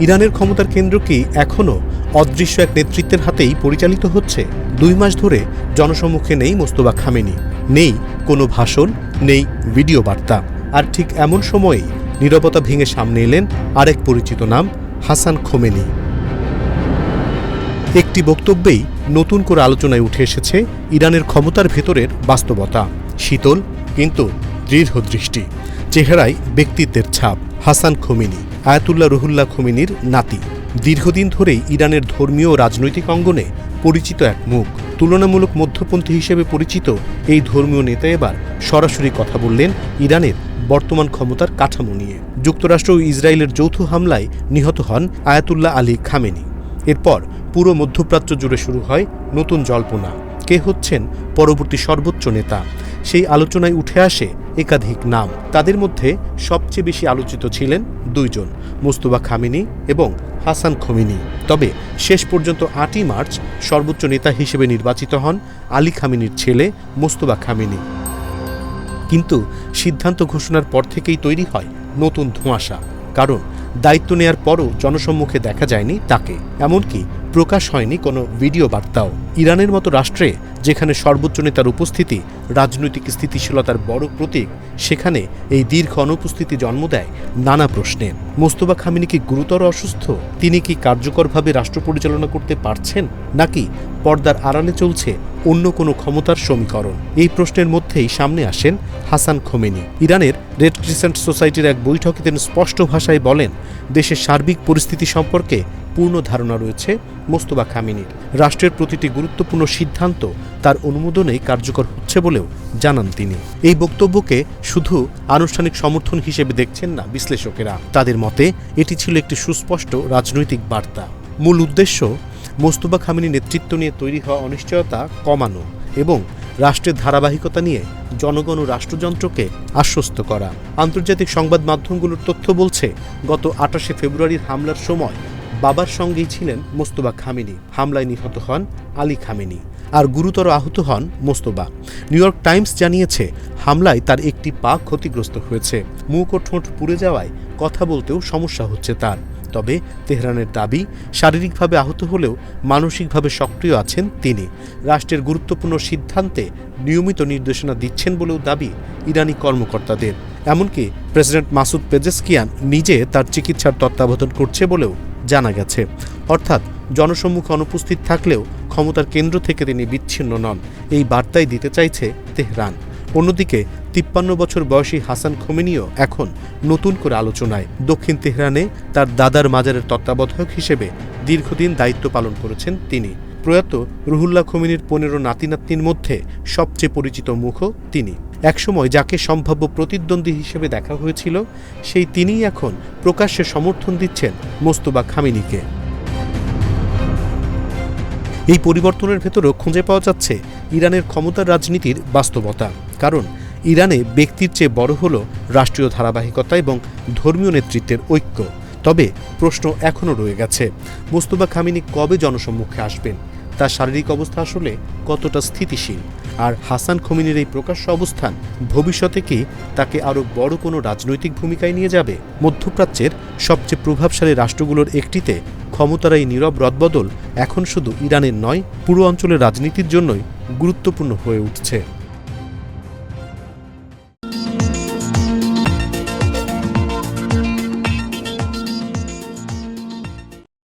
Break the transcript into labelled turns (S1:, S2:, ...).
S1: ইরানের ক্ষমতার কেন্দ্র কি এখনও অদৃশ্য এক নেতৃত্বের হাতেই পরিচালিত হচ্ছে? 2 মাস ধরে জনসম্মুখে নেই মোস্তফা খামেনি, নেই কোনো ভাষণ, নেই ভিডিও বার্তা। আর ঠিক এমন সময়েই নীরবতা ভেঙে সামনে এলেন আরেক পরিচিত নাম, হাসান খোমেনি। একটি বক্তব্যেই নতুন করে আলোচনায় উঠে এসেছে ইরানের ক্ষমতার ভেতরের বাস্তবতা। শীতল কিন্তু দৃঢ় দৃষ্টি, চেহারায় ব্যক্তিত্বের ছাপ। হাসান খোমেনি আয়াতুল্লাহ রুহুল্লাহ খোমেনির নাতি, দীর্ঘদিন ধরেই ইরানের ধর্মীয় ও রাজনৈতিক অঙ্গনে পরিচিত এক মুখ। তুলনামূলক মধ্যপন্থী হিসেবে পরিচিত এই ধর্মীয় নেতা এবার সরাসরি কথা বললেন ইরানের বর্তমান ক্ষমতার কাঠামো নিয়ে। যুক্তরাষ্ট্র ও ইসরায়েলের যৌথ হামলায় নিহত হন আয়াতুল্লাহ আলী খামেনি। এরপর পুরো মধ্যপ্রাচ্য জুড়ে শুরু হয় নতুন জল্পনা, কে হচ্ছেন পরবর্তী সর্বোচ্চ নেতা। সেই আলোচনায় উঠে আসে একাধিক নাম। তাদের মধ্যে সবচেয়ে বেশি আলোচিত ছিলেন 2 জন, মোস্তফা খামেনি এবং হাসান খোমেনি। তবে শেষ পর্যন্ত 8ই মার্চ সর্বোচ্চ নেতা হিসেবে নির্বাচিত হন আলী খামেনির ছেলে মোস্তফা খামেনি। কিন্তু সিদ্ধান্ত ঘোষণার পর থেকেই তৈরি হয় নতুন ধোঁয়াশা। কারণ দায়িত্ব নেয়ার পরও জনসম্মুখে দেখা যায়নি তাকে, এমনকি প্রকাশ হয়নি কোনো ভিডিও বার্তাও। ইরানের মতো রাষ্ট্রে যেখানে সর্বোচ্চ নেতার উপস্থিতি রাজনৈতিক স্থিতিশীলতার বড় প্রতীক, সেখানে এই দীর্ঘ অনুপস্থিতি জন্ম দেয় নানা প্রশ্নের। মোস্তফা খামেনি কি গুরুতর অসুস্থ? তিনি কি কার্যকরভাবে রাষ্ট্র পরিচালনা করতে পারছেন, নাকি পর্দার আড়ালে চলছে অন্য কোনো ক্ষমতার সমীকরণ? এই প্রশ্নের মধ্যেই সামনে আসেন হাসান খোমেনি। ইরানের রেড ক্রিসেন্ট সোসাইটির এক বৈঠকে তিনি স্পষ্ট ভাষায় বলেন, দেশের সার্বিক পরিস্থিতি সম্পর্কে পূর্ণ ধারণা রয়েছে মোস্তফা খামেনির। রাষ্ট্রের প্রতিটি গুরুত্বপূর্ণ সিদ্ধান্ত তার অনুমোদনেই কার্যকর হচ্ছে বলেও জানান তিনি। এই বক্তব্যকে শুধু আনুষ্ঠানিক সমর্থন হিসেবে দেখছেন না বিশ্লেষকেরা। তাদের মতে এটি ছিল একটি সুস্পষ্ট রাজনৈতিক বার্তা। মূল উদ্দেশ্য মোস্তফা খামেনি নেতৃত্ব নিয়ে তৈরি হওয়া অনিশ্চয়তা কমানো এবং রাষ্ট্রের ধারাবাহিকতা নিয়ে জনগণ ও রাষ্ট্রযন্ত্রকে আশ্বস্ত করা। আন্তর্জাতিক সংবাদ মাধ্যমগুলোর তথ্য বলছে, গত 28শে ফেব্রুয়ারির হামলার সময় বাবার সঙ্গেই ছিলেন মোস্তফা খামেনি। হামলায় নিহত হন আলী খামেনি আর গুরুতর আহত হন মোস্তফা। নিউ ইয়র্ক টাইমস জানিয়েছে, হামলায় তার একটি পা ক্ষতিগ্রস্ত হয়েছে। মুখ ও ঠোঁট পুড়ে যাওয়ায় কথা বলতেও সমস্যা হচ্ছে তার। তবে তেহরানের দাবি, শারীরিকভাবে আহত হলেও মানসিকভাবে সক্রিয় আছেন তিনি। রাষ্ট্রের গুরুত্বপূর্ণ সিদ্ধান্তে নিয়মিত নির্দেশনা দিচ্ছেন বলেও দাবি ইরানি কর্মকর্তাদের। এমনকি প্রেসিডেন্ট মাসুদ পেজেশকিয়ান নিজে তার চিকিৎসার তত্ত্বাবধান করছে বলেও জানা গেছে। অর্থাৎ জনসম্মুখে অনুপস্থিত থাকলেও ক্ষমতার কেন্দ্র থেকে তিনি বিচ্ছিন্ন নন, এই বার্তাই দিতে চাইছে তেহরান। অন্যদিকে 53 বছর বয়সী হাসান খোমেনিও এখন নতুন করে আলোচনায়। দক্ষিণ তেহরানে তার দাদার মাজারের তত্ত্বাবধায়ক হিসেবে দীর্ঘদিন দায়িত্ব পালন করেছেন তিনি। প্রয়াত রুহুল্লাহ খোমেনির 15 নাতি-নাতনির মধ্যে সবচেয়ে পরিচিত মুখও তিনি। একসময় যাকে সম্ভাব্য প্রতিদ্বন্দ্বী হিসেবে দেখা হয়েছিল, সেই তিনিই এখন প্রকাশ্যে সমর্থন দিচ্ছেন মোস্তফা খামেনিকে। এই পরিবর্তনের ভেতরেও খুঁজে পাওয়া যাচ্ছে ইরানের ক্ষমতার রাজনীতির বাস্তবতা। কারণ ইরানে ব্যক্তির চেয়ে বড় হল রাষ্ট্রীয় ধারাবাহিকতা এবং ধর্মীয় নেতৃত্বের ঐক্য। তবে প্রশ্ন এখনও রয়ে গেছে, মোস্তফা খামেনি কবে জনসম্মুখে আসবেন? তার শারীরিক অবস্থা আসলে কতটা স্থিতিশীল? আর হাসান খোমেনির এই প্রকাশ্য অবস্থান ভবিষ্যতে কি তাকে আরও বড় কোনো রাজনৈতিক ভূমিকায় নিয়ে যাবে? মধ্যপ্রাচ্যের সবচেয়ে প্রভাবশালী রাষ্ট্রগুলোর একটিতে ক্ষমতার এই নীরব রদবদল এখন শুধু ইরানের নয়, পুরো অঞ্চলের রাজনীতির জন্যই গুরুত্বপূর্ণ হয়ে উঠছে।